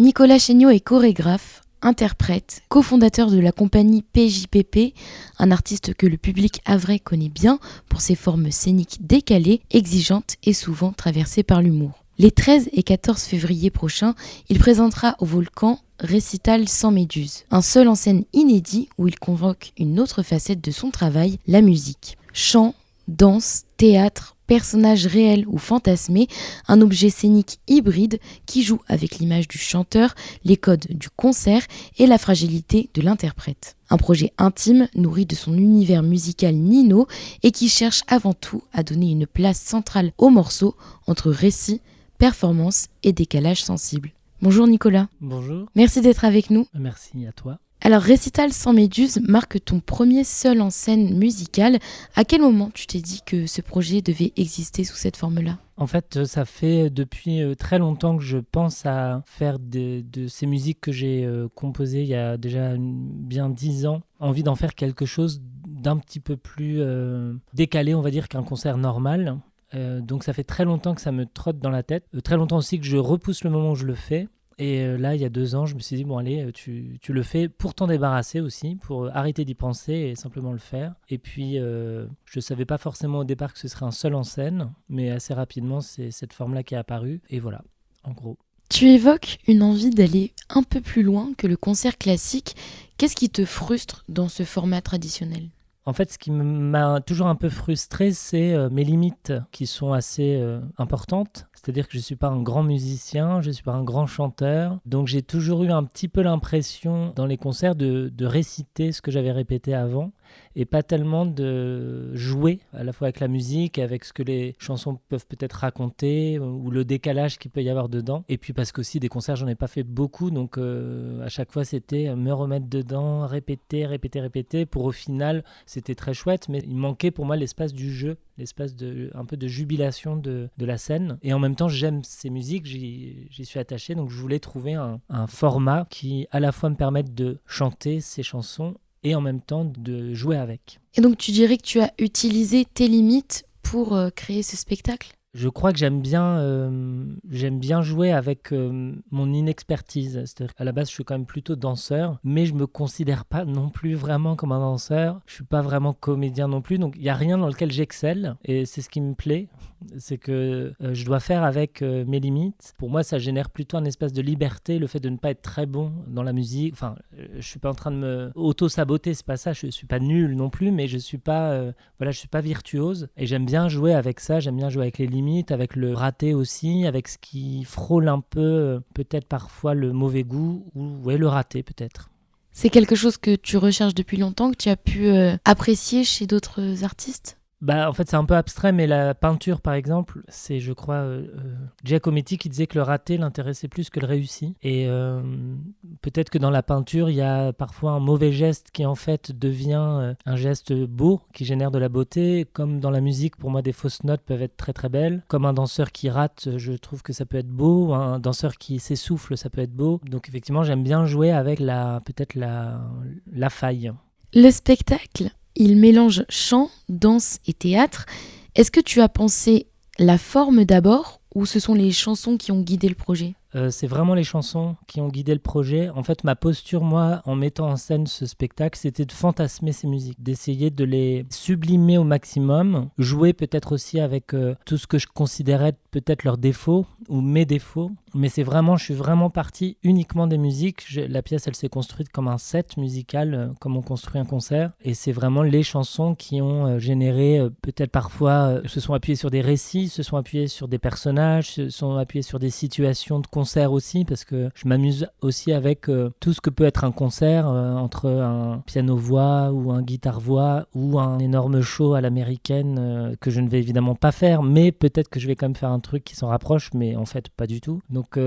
Nicolas Chéniaud est chorégraphe, interprète, cofondateur de la compagnie PJPP, un artiste que le public havrais connaît bien pour ses formes scéniques décalées, exigeantes et souvent traversées par l'humour. Les 13 et 14 février prochains, il présentera au Volcan Récital sans méduse, un seul en scène inédit où il convoque une autre facette de son travail, la musique. Chant, danse, théâtre, personnages réels ou fantasmés, un objet scénique hybride qui joue avec l'image du chanteur, les codes du concert et la fragilité de l'interprète. Un projet intime, nourri de son univers musical Nino et qui cherche avant tout à donner une place centrale au morceau entre récit, performance et décalage sensible. Bonjour Nicolas. Bonjour. Merci d'être avec nous. Merci à toi. Alors Récital sans méduse marque ton premier seul en scène musical. À quel moment tu t'es dit que ce projet devait exister sous cette forme-là ? En fait, ça fait depuis très longtemps que je pense à faire de ces musiques que j'ai composées il y a déjà bien 10 ans. Envie d'en faire quelque chose d'un petit peu plus décalé, on va dire, qu'un concert normal. Donc ça fait très longtemps que ça me trotte dans la tête. Très longtemps aussi que je repousse le moment où je le fais. Et là, il y a 2 ans, je me suis dit, bon allez, tu le fais pour t'en débarrasser aussi, pour arrêter d'y penser et simplement le faire. Et puis, je ne savais pas forcément au départ que ce serait un seul en scène, mais assez rapidement, c'est cette forme-là qui est apparue. Et voilà, en gros. Tu évoques une envie d'aller un peu plus loin que le concert classique. Qu'est-ce qui te frustre dans ce format traditionnel ? En fait, ce qui m'a toujours un peu frustré, c'est mes limites qui sont assez importantes. C'est-à-dire que je ne suis pas un grand musicien, je ne suis pas un grand chanteur. Donc j'ai toujours eu un petit peu l'impression dans les concerts de réciter ce que j'avais répété avant et pas tellement de jouer à la fois avec la musique, avec ce que les chansons peuvent peut-être raconter ou le décalage qu'il peut y avoir dedans. Et puis parce qu'aussi des concerts, j'en ai pas fait beaucoup, donc à chaque fois c'était me remettre dedans, répéter, pour au final, c'était très chouette, mais il manquait pour moi l'espace du jeu, l'espace un peu de jubilation de la scène. Et en même temps, j'aime ces musiques, j'y suis attaché, donc je voulais trouver un format qui à la fois me permette de chanter ces chansons et en même temps de jouer avec. Et donc tu dirais que tu as utilisé tes limites pour créer ce spectacle ? Je crois que j'aime bien jouer avec mon inexpertise. C'est-à-dire qu'à la base, je suis quand même plutôt danseur, mais je ne me considère pas non plus vraiment comme un danseur. Je ne suis pas vraiment comédien non plus, donc il n'y a rien dans lequel j'excelle. Et c'est ce qui me plaît, c'est que je dois faire avec mes limites. Pour moi, ça génère plutôt un espace de liberté, le fait de ne pas être très bon dans la musique. Enfin, je ne suis pas en train de me auto-saboter, c'est pas ça. Je ne suis pas nul non plus, mais je ne suis pas virtuose. Et j'aime bien jouer avec ça, j'aime bien jouer avec les limites, avec le raté aussi, avec ce qui frôle un peu, peut-être parfois le mauvais goût, ou le raté peut-être. C'est quelque chose que tu recherches depuis longtemps, que tu as pu apprécier chez d'autres artistes ? En fait, c'est un peu abstrait, mais la peinture, par exemple, c'est, je crois, Giacometti qui disait que le raté l'intéressait plus que le réussi. Et peut-être que dans la peinture, il y a parfois un mauvais geste qui, en fait, devient un geste beau, qui génère de la beauté. Comme dans la musique, pour moi, des fausses notes peuvent être très, très belles. Comme un danseur qui rate, je trouve que ça peut être beau. Un danseur qui s'essouffle, ça peut être beau. Donc, effectivement, j'aime bien jouer avec la faille. Le spectacle, il mélange chant, danse et théâtre. Est-ce que tu as pensé la forme d'abord ou ce sont les chansons qui ont guidé le projet ? C'est vraiment les chansons qui ont guidé le projet. En fait, ma posture, moi, en mettant en scène ce spectacle, c'était de fantasmer ces musiques, d'essayer de les sublimer au maximum, jouer peut-être aussi avec tout ce que je considérais peut-être leurs défauts ou mes défauts. Mais je suis vraiment parti uniquement des musiques. La pièce, elle s'est construite comme un set musical, comme on construit un concert. Et c'est vraiment les chansons qui ont généré, peut-être parfois, se sont appuyées sur des récits, se sont appuyées sur des personnages, se sont appuyées sur des situations de concert aussi, parce que je m'amuse aussi avec tout ce que peut être un concert entre un piano-voix ou un guitare-voix ou un énorme show à l'américaine que je ne vais évidemment pas faire, mais peut-être que je vais quand même faire un truc qui s'en rapproche, mais en fait pas du tout. Donc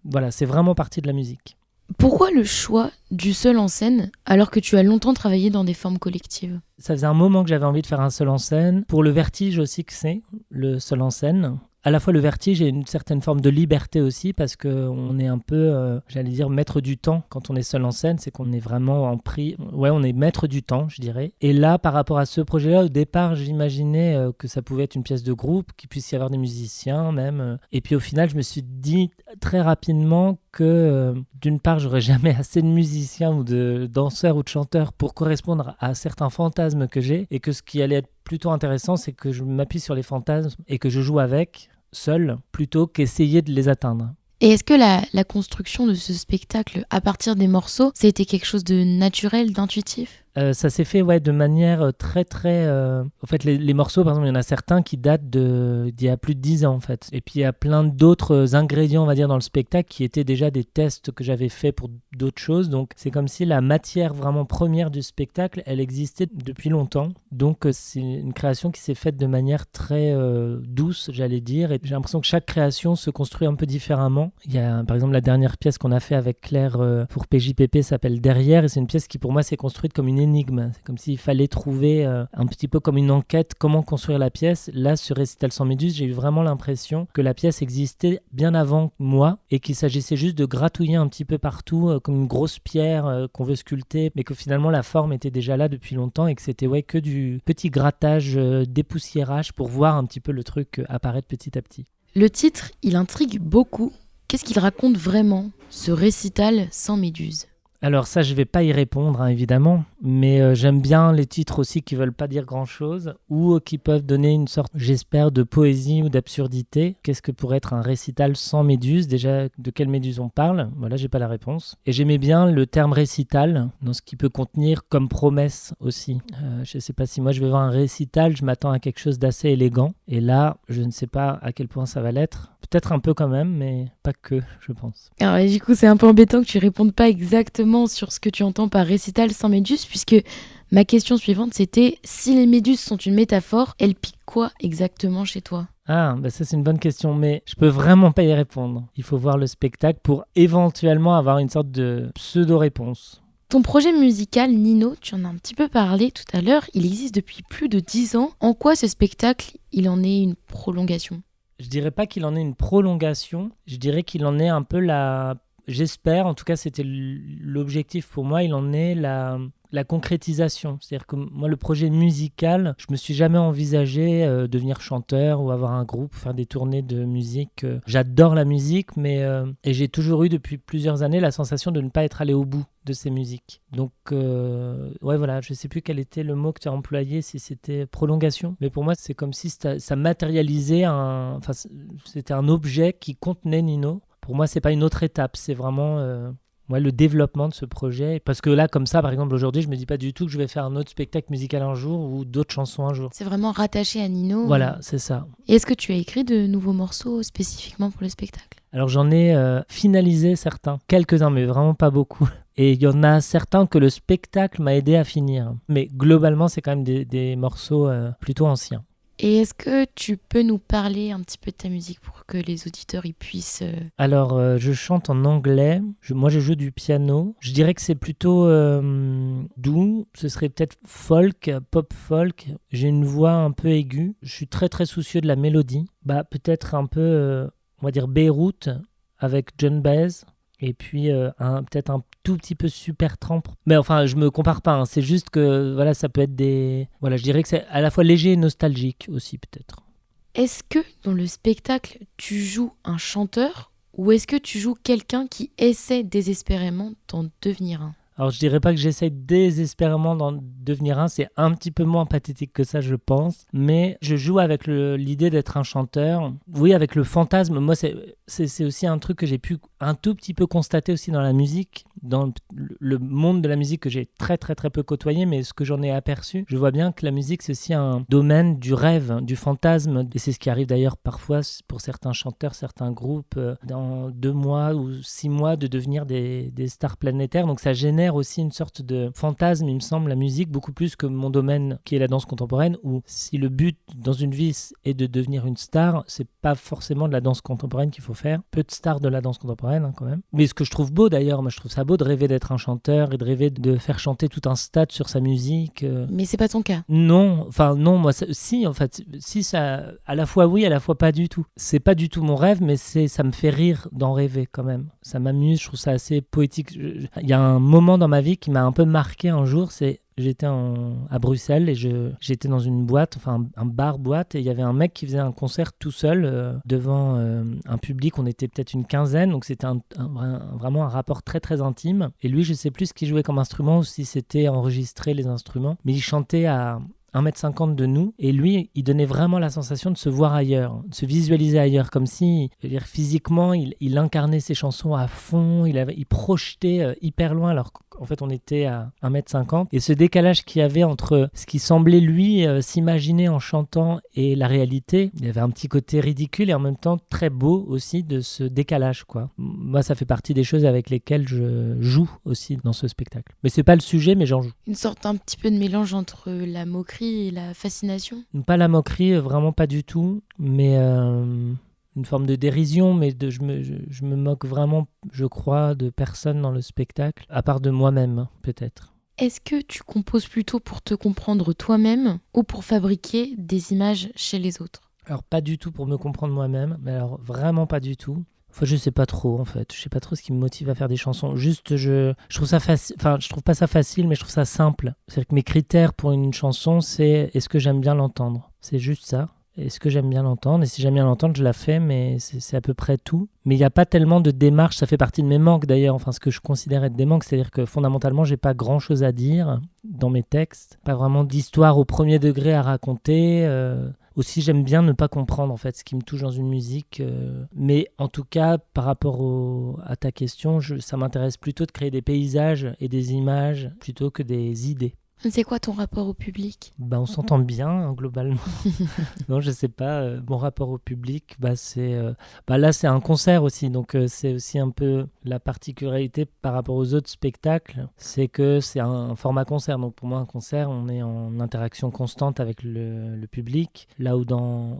voilà, c'est vraiment partie de la musique. Pourquoi le choix du seul en scène alors que tu as longtemps travaillé dans des formes collectives ? Ça faisait un moment que j'avais envie de faire un seul en scène, pour le vertige aussi que c'est, le seul en scène. à la fois le vertige et une certaine forme de liberté aussi, parce qu'on est un peu, j'allais dire, maître du temps quand on est seul en scène, c'est qu'on est vraiment on est maître du temps, je dirais. Et là, par rapport à ce projet-là, au départ, j'imaginais que ça pouvait être une pièce de groupe, qu'il puisse y avoir des musiciens même. Et puis au final, je me suis dit très rapidement que d'une part, j'aurais jamais assez de musiciens ou de danseurs ou de chanteurs pour correspondre à certains fantasmes que j'ai, et que ce qui allait être plutôt intéressant, c'est que je m'appuie sur les fantasmes et que je joue avec, seul, plutôt qu'essayer de les atteindre. Et est-ce que la construction de ce spectacle à partir des morceaux, ça a été quelque chose de naturel, d'intuitif ? Ça s'est fait de manière très très... En fait, les morceaux, par exemple, il y en a certains qui datent d'il y a plus de 10 ans en fait. Et puis il y a plein d'autres ingrédients, on va dire, dans le spectacle qui étaient déjà des tests que j'avais fait pour d'autres choses. Donc c'est comme si la matière vraiment première du spectacle, elle existait depuis longtemps. Donc c'est une création qui s'est faite de manière très douce, j'allais dire. Et j'ai l'impression que chaque création se construit un peu différemment. Il y a par exemple la dernière pièce qu'on a fait avec Claire pour PJPP s'appelle Derrière. Et c'est une pièce qui pour moi s'est construite comme une énigme. C'est comme s'il fallait trouver un petit peu comme une enquête, comment construire la pièce. Là, sur Récital sans Méduse, j'ai eu vraiment l'impression que la pièce existait bien avant moi et qu'il s'agissait juste de gratouiller un petit peu partout comme une grosse pierre qu'on veut sculpter, mais que finalement la forme était déjà là depuis longtemps et que c'était que du petit grattage, dépoussiérage pour voir un petit peu le truc apparaître petit à petit. Le titre, il intrigue beaucoup. Qu'est-ce qu'il raconte vraiment, ce Récital sans Méduse ? Alors ça, je vais pas y répondre, évidemment, mais j'aime bien les titres aussi qui veulent pas dire grand-chose ou qui peuvent donner une sorte, j'espère, de poésie ou d'absurdité. Qu'est-ce que pourrait être un récital sans méduse ? Déjà, de quelle méduse on parle ? Voilà, j'ai pas la réponse. Et j'aimais bien le terme récital, dans ce qui peut contenir comme promesse aussi. Je sais pas si moi je vais voir un récital, je m'attends à quelque chose d'assez élégant. Et là, je ne sais pas à quel point ça va l'être. Peut-être un peu quand même, mais pas que, je pense. Alors, du coup, c'est un peu embêtant que tu répondes pas exactement sur ce que tu entends par récital sans méduse, puisque ma question suivante, c'était si les méduses sont une métaphore, elles piquent quoi exactement chez toi ? Ah, ça c'est une bonne question, mais je peux vraiment pas y répondre. Il faut voir le spectacle pour éventuellement avoir une sorte de pseudo-réponse. Ton projet musical, Nino, tu en as un petit peu parlé tout à l'heure, il existe depuis plus de 10 ans. En quoi ce spectacle, il en est une prolongation ? Je dirais pas qu'il en est une prolongation, je dirais qu'il en est un peu j'espère, en tout cas c'était l'objectif pour moi, il en est la concrétisation. C'est-à-dire que moi, le projet musical, je me suis jamais envisagé devenir chanteur ou avoir un groupe, faire des tournées de musique. J'adore la musique, et j'ai toujours eu depuis plusieurs années la sensation de ne pas être allé au bout de ces musiques. Donc, voilà, je sais plus quel était le mot que tu as employé, si c'était prolongation. Mais pour moi, c'est comme si ça matérialisait c'était un objet qui contenait Nino. Pour moi, c'est pas une autre étape, c'est vraiment le développement de ce projet. Parce que là, comme ça, par exemple, aujourd'hui, je me dis pas du tout que je vais faire un autre spectacle musical un jour ou d'autres chansons un jour. C'est vraiment rattaché à Nino. Voilà, c'est ça. Et est-ce que tu as écrit de nouveaux morceaux spécifiquement pour le spectacle ? Alors j'en ai finalisé certains, quelques-uns, mais vraiment pas beaucoup. Et il y en a certains que le spectacle m'a aidé à finir. Mais globalement, c'est quand même des morceaux plutôt anciens. Et est-ce que tu peux nous parler un petit peu de ta musique pour que les auditeurs y puissent... Alors, je chante en anglais. Moi, je joue du piano. Je dirais que c'est plutôt doux. Ce serait peut-être folk, pop folk. J'ai une voix un peu aiguë. Je suis très, très soucieux de la mélodie. Peut-être un peu, on va dire, Beyrouth avec John Baez. Et puis peut-être un tout petit peu Supertramp. Mais enfin, je me compare pas, c'est juste que voilà, ça peut être je dirais que c'est à la fois léger et nostalgique aussi peut-être. Est-ce que dans le spectacle, tu joues un chanteur ou est-ce que tu joues quelqu'un qui essaie désespérément d'en devenir un ? Alors je dirais pas que j'essaye désespérément d'en devenir un, c'est un petit peu moins pathétique que ça je pense, mais je joue avec l'idée d'être un chanteur, oui avec le fantasme, moi c'est aussi un truc que j'ai pu un tout petit peu constater aussi dans la musique, dans le monde de la musique que j'ai très très très peu côtoyé, mais ce que j'en ai aperçu, je vois bien que la musique c'est aussi un domaine du rêve, du fantasme, et c'est ce qui arrive d'ailleurs parfois pour certains chanteurs, certains groupes, dans 2 mois ou 6 mois de devenir des stars planétaires, donc ça génère aussi une sorte de fantasme, il me semble, la musique, beaucoup plus que mon domaine qui est la danse contemporaine, où si le but dans une vie est de devenir une star, c'est pas forcément de la danse contemporaine qu'il faut faire. Peu de stars de la danse contemporaine quand même. Mais ce que je trouve beau d'ailleurs, moi je trouve ça beau de rêver d'être un chanteur et de rêver de faire chanter tout un stade sur sa musique. Mais c'est pas ton cas. Non, moi, si, en fait, si ça, à la fois oui, à la fois pas du tout. C'est pas du tout mon rêve, mais ça me fait rire d'en rêver quand même. Ça m'amuse, je trouve ça assez poétique. Il y a un moment dans ma vie qui m'a un peu marqué un jour, j'étais à Bruxelles et j'étais dans une boîte, enfin un bar-boîte, et il y avait un mec qui faisait un concert tout seul devant un public. On était peut-être une quinzaine, donc c'était vraiment un rapport très très intime. Et lui, je sais plus ce qu'il jouait comme instrument ou si c'était enregistré les instruments, mais il chantait à 1,50 m de nous, et lui, il donnait vraiment la sensation de se voir ailleurs, de se visualiser ailleurs, comme si, je veux dire, physiquement, il incarnait ses chansons à fond, il projetait hyper loin, alors qu'en fait, on était à 1,50 m, et ce décalage qu'il y avait entre ce qui semblait, lui, s'imaginer en chantant et la réalité, il y avait un petit côté ridicule et en même temps très beau aussi de ce décalage, quoi. Moi, ça fait partie des choses avec lesquelles je joue aussi dans ce spectacle. Mais c'est pas le sujet, mais j'en joue. Une sorte un petit peu de mélange entre la moquerie et la fascination? Pas la moquerie, vraiment pas du tout, mais une forme de dérision, mais je me moque vraiment, je crois, de personne dans le spectacle, à part de moi-même, peut-être. Est-ce que tu composes plutôt pour te comprendre toi-même ou pour fabriquer des images chez les autres? Alors pas du tout pour me comprendre moi-même, mais alors vraiment pas du tout. Enfin, je sais pas trop en fait, je sais pas trop ce qui me motive à faire des chansons. Juste, je trouve ça facile, enfin je trouve pas ça facile, mais je trouve ça simple. C'est-à-dire que mes critères pour une chanson, c'est est-ce que j'aime bien l'entendre. C'est juste ça. Est-ce que j'aime bien l'entendre? Et si j'aime bien l'entendre, je la fais, mais c'est à peu près tout. Mais il n'y a pas tellement de démarche, ça fait partie de mes manques d'ailleurs, enfin ce que je considère être des manques, c'est-à-dire que fondamentalement, j'ai pas grand-chose à dire dans mes textes, pas vraiment d'histoire au premier degré à raconter. Aussi, j'aime bien ne pas comprendre en fait ce qui me touche dans une musique. Mais en tout cas, par rapport à ta question, ça m'intéresse plutôt de créer des paysages et des images plutôt que des idées. C'est quoi ton rapport au public? On s'entend bien, hein, globalement. Non, je sais pas. Mon rapport au public, là, c'est un concert aussi. Donc, c'est aussi un peu la particularité par rapport aux autres spectacles. C'est que c'est un format concert. Donc, pour moi, un concert, on est en interaction constante avec le public. Là où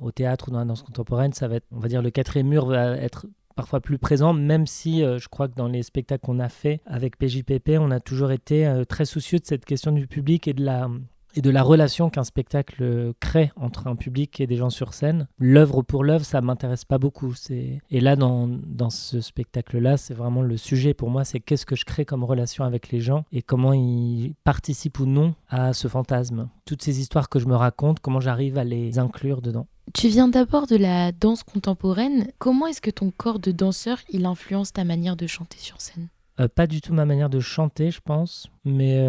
au théâtre ou dans la danse contemporaine, ça va être, on va dire, le quatrième mur va être parfois plus présent, même si je crois que dans les spectacles qu'on a fait avec PJPP, on a toujours été très soucieux de cette question du public et de la relation qu'un spectacle crée entre un public et des gens sur scène. L'œuvre pour l'œuvre, ça m'intéresse pas beaucoup. Et là, dans ce spectacle-là, c'est vraiment le sujet pour moi, c'est qu'est-ce que je crée comme relation avec les gens et comment ils participent ou non à ce fantasme. Toutes ces histoires que je me raconte, comment j'arrive à les inclure dedans. Tu viens d'abord de la danse contemporaine. Comment est-ce que ton corps de danseur, il influence ta manière de chanter sur scène? Pas du tout ma manière de chanter, je pense, mais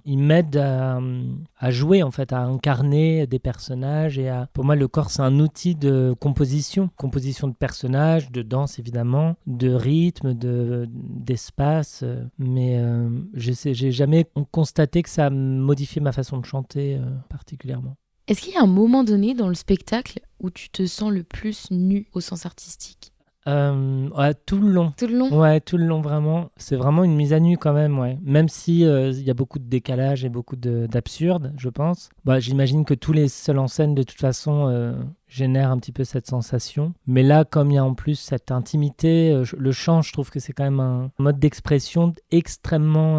il m'aide à jouer, en fait, à incarner des personnages. Pour moi, le corps, c'est un outil de composition de personnages, de danse, évidemment, de rythme, d'espace. Mais j'ai jamais constaté que ça modifiait ma façon de chanter particulièrement. Est-ce qu'il y a un moment donné dans le spectacle où tu te sens le plus nu au sens artistique? Ouais, tout le long. Tout le long? Ouais, tout le long, vraiment. C'est vraiment une mise à nu quand même, ouais. Même si il y a beaucoup de décalage et beaucoup d'absurde, je pense. J'imagine que tous les seuls en scène, de toute façon, génèrent un petit peu cette sensation. Mais là, comme il y a en plus cette intimité, le chant, je trouve que c'est quand même un mode d'expression extrêmement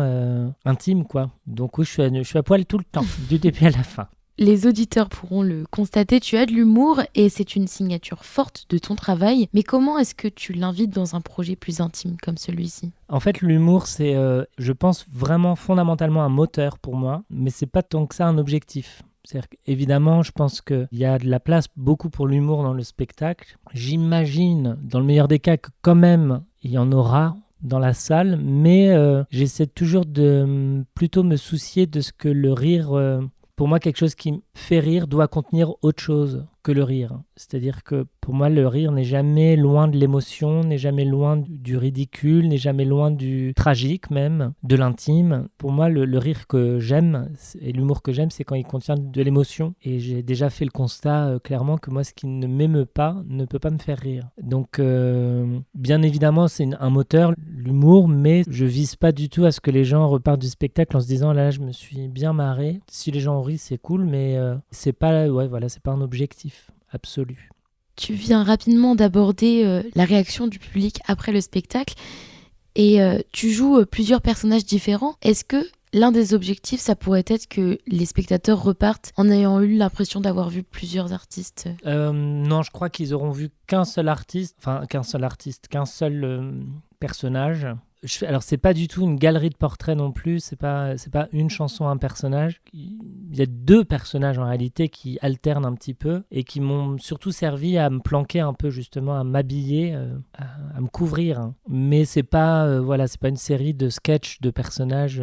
intime, quoi. Donc oui, je suis à poil tout le temps, du début à la fin. Les auditeurs pourront le constater, tu as de l'humour et c'est une signature forte de ton travail. Mais comment est-ce que tu l'invites dans un projet plus intime comme celui-ci? En fait, l'humour, c'est, je pense, vraiment fondamentalement un moteur pour moi, mais c'est pas tant que ça un objectif. C'est-à-dire qu'évidemment, je pense qu'il y a de la place beaucoup pour l'humour dans le spectacle. J'imagine, dans le meilleur des cas, que quand même, il y en aura dans la salle, mais j'essaie toujours de plutôt me soucier de ce que le rire... Pour moi, quelque chose qui me fait rire doit contenir autre chose que le rire. C'est-à-dire que pour moi, le rire n'est jamais loin de l'émotion, n'est jamais loin du ridicule, n'est jamais loin du tragique même, de l'intime. Pour moi, le rire que j'aime et l'humour que j'aime, c'est quand il contient de l'émotion. Et j'ai déjà fait le constat clairement que moi, ce qui ne m'émeut pas ne peut pas me faire rire. Donc, bien évidemment, c'est un moteur, l'humour, mais je vise pas du tout à ce que les gens repartent du spectacle en se disant là, je me suis bien marré. Si les gens ont ri, c'est cool, mais c'est pas, c'est pas un objectif absolu. Tu viens rapidement d'aborder la réaction du public après le spectacle. Et tu joues plusieurs personnages différents. Est-ce que l'un des objectifs, ça pourrait être que les spectateurs repartent en ayant eu l'impression d'avoir vu plusieurs artistes? Non, je crois qu'ils auront vu qu'un seul personnage. Alors, c'est pas du tout une galerie de portraits non plus, c'est pas une chanson, un personnage. Il y a 2 personnages en réalité qui alternent un petit peu et qui m'ont surtout servi à me planquer un peu, justement, à m'habiller, à me couvrir. Mais c'est pas une série de sketchs de personnages.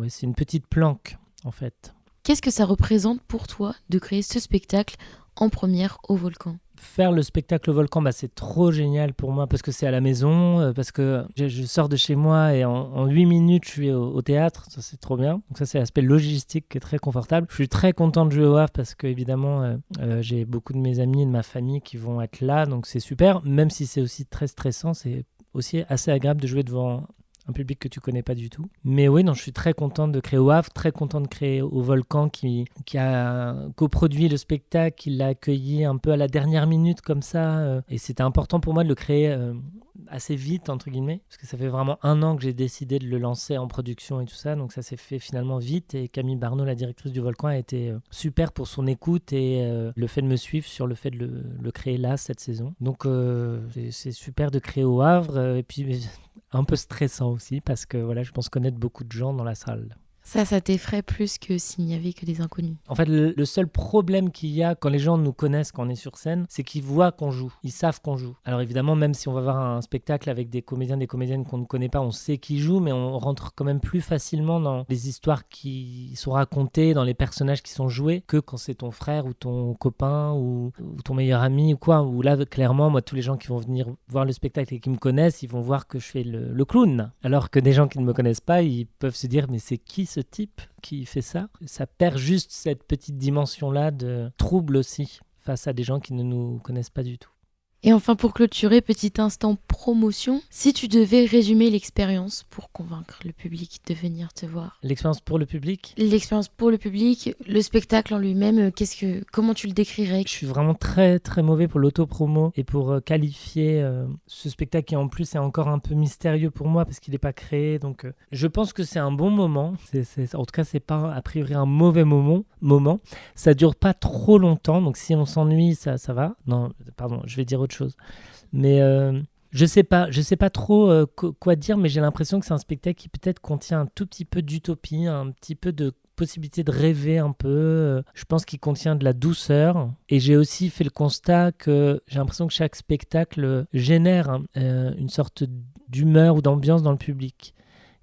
C'est une petite planque en fait. Qu'est-ce que ça représente pour toi de créer ce spectacle en première au Volcan? Faire le spectacle au Volcan, c'est trop génial pour moi parce que c'est à la maison, parce que je sors de chez moi et en 8 minutes je suis au théâtre, ça c'est trop bien. Donc ça c'est l'aspect logistique qui est très confortable. Je suis très content de jouer au Havre parce que évidemment j'ai beaucoup de mes amis et de ma famille qui vont être là, donc c'est super, même si c'est aussi très stressant, c'est aussi assez agréable de jouer devant un public que tu connais pas du tout. Mais oui, non, je suis très content de créer au Havre, très content de créer au Volcan qui a coproduit le spectacle, qui l'a accueilli un peu à la dernière minute comme ça. Et c'était important pour moi de le créer assez vite, entre guillemets, parce que ça fait vraiment 1 an que j'ai décidé de le lancer en production et tout ça, donc ça s'est fait finalement vite. Et Camille Barneau, la directrice du Volcan, a été super pour son écoute et le fait de me suivre sur le fait de le créer là, cette saison. Donc c'est super de créer au Havre, et puis un peu stressant aussi parce que je pense connaître beaucoup de gens dans la salle. Ça t'effraie plus que s'il n'y avait que des inconnus. En fait, le seul problème qu'il y a quand les gens nous connaissent, quand on est sur scène, c'est qu'ils voient qu'on joue. Ils savent qu'on joue. Alors évidemment, même si on va voir un spectacle avec des comédiens, des comédiennes qu'on ne connaît pas, on sait qu'ils jouent, mais on rentre quand même plus facilement dans les histoires qui sont racontées, dans les personnages qui sont joués, que quand c'est ton frère ou ton copain ou ton meilleur ami ou quoi. Où là, clairement, moi, tous les gens qui vont venir voir le spectacle et qui me connaissent, ils vont voir que je fais le clown. Alors que des gens qui ne me connaissent pas, ils peuvent se dire, mais c'est qui ce type qui fait ça? Ça perd juste cette petite dimension-là de trouble aussi face à des gens qui ne nous connaissent pas du tout. Et enfin, pour clôturer, petit instant promotion, si tu devais résumer l'expérience pour convaincre le public de venir te voir. L'expérience pour le public ? L'expérience pour le public, le spectacle en lui-même, comment tu le décrirais ? Je suis vraiment très très mauvais pour l'autopromo et pour qualifier ce spectacle qui en plus est encore un peu mystérieux pour moi parce qu'il n'est pas créé. Donc je pense que c'est un bon moment. En tout cas, c'est pas a priori un mauvais moment. Ça dure pas trop longtemps, donc si on s'ennuie, ça va. Non, pardon, je vais dire autre chose. Mais je sais pas trop quoi dire, mais j'ai l'impression que c'est un spectacle qui peut-être contient un tout petit peu d'utopie, un petit peu de possibilité de rêver un peu. Je pense qu'il contient de la douceur. Et j'ai aussi fait le constat que j'ai l'impression que chaque spectacle génère une sorte d'humeur ou d'ambiance dans le public.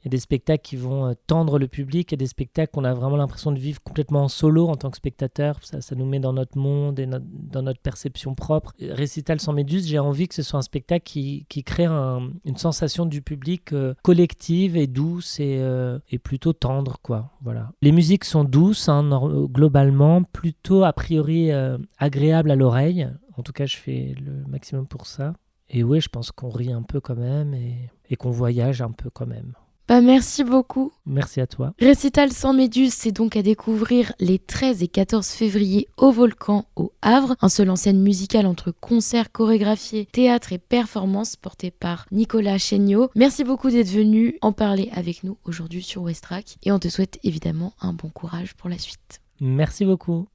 Il y a des spectacles qui vont tendre le public, il y a des spectacles qu'on a vraiment l'impression de vivre complètement en solo en tant que spectateur. Ça nous met dans notre monde et dans notre perception propre. Récital sans Méduse, j'ai envie que ce soit un spectacle qui crée une sensation du public collective et douce et plutôt tendre, quoi. Voilà. Les musiques sont douces, globalement, plutôt a priori agréables à l'oreille. En tout cas, je fais le maximum pour ça. Et oui, je pense qu'on rit un peu quand même et qu'on voyage un peu quand même. Merci beaucoup. Merci à toi. Récital sans Méduse, c'est donc à découvrir les 13 et 14 février au Volcan, au Havre. Un seul en scène musicale entre concerts chorégraphiés, théâtre et performances porté par Nicolas Chéniaud. Merci beaucoup d'être venu en parler avec nous aujourd'hui sur Westrack et on te souhaite évidemment un bon courage pour la suite. Merci beaucoup.